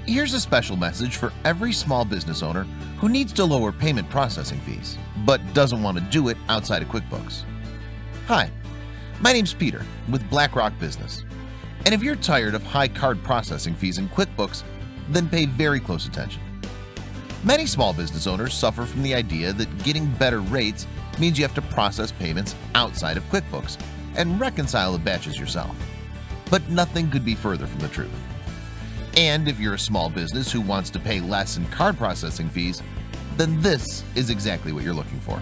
Here's a special message for every small business owner who needs to lower payment processing fees, but doesn't want to do it outside of QuickBooks. Hi, my name's Peter with BlackRock Business. And if you're tired of high card processing fees in QuickBooks, then pay very close attention. Many small business owners suffer from the idea that getting better rates means you have to process payments outside of QuickBooks and reconcile the batches yourself. But nothing could be further from the truth. And if you're a small business who wants to pay less in card processing fees, then this is exactly what you're looking for.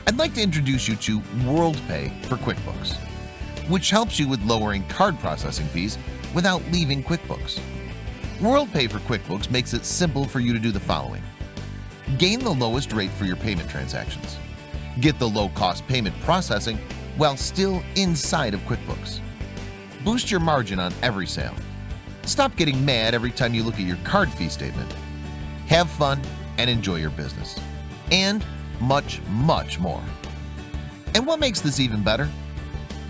I'd like to introduce you to WorldPay for QuickBooks, which helps you with lowering card processing fees without leaving QuickBooks. WorldPay for QuickBooks makes it simple for you to do the following. Gain the lowest rate for your payment transactions. Get the low-cost payment processing while still inside of QuickBooks. Boost your margin on every sale. Stop getting mad every time you look at your card fee statement. Have fun and enjoy your business. And much, much more. And what makes this even better?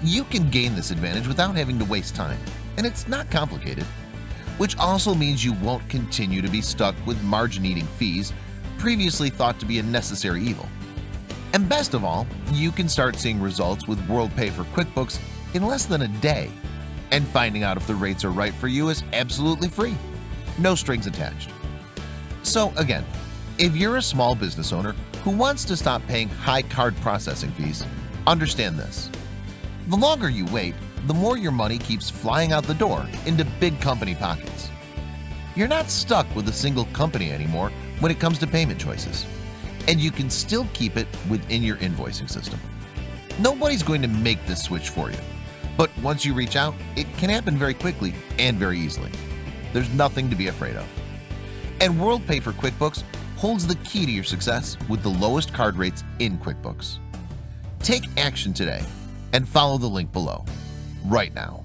You can gain this advantage without having to waste time, and it's not complicated, which also means you won't continue to be stuck with margin-eating fees previously thought to be a necessary evil. And best of all, you can start seeing results with WorldPay for QuickBooks in less than a day. And finding out if the rates are right for you is absolutely free. No strings attached. So again, if you're a small business owner who wants to stop paying high card processing fees, understand this. The longer you wait, the more your money keeps flying out the door into big company pockets. You're not stuck with a single company anymore when it comes to payment choices, and you can still keep it within your invoicing system. Nobody's going to make this switch for you. But once you reach out, it can happen very quickly and very easily. There's nothing to be afraid of. And WorldPay for QuickBooks holds the key to your success with the lowest card rates in QuickBooks. Take action today and follow the link below, right now.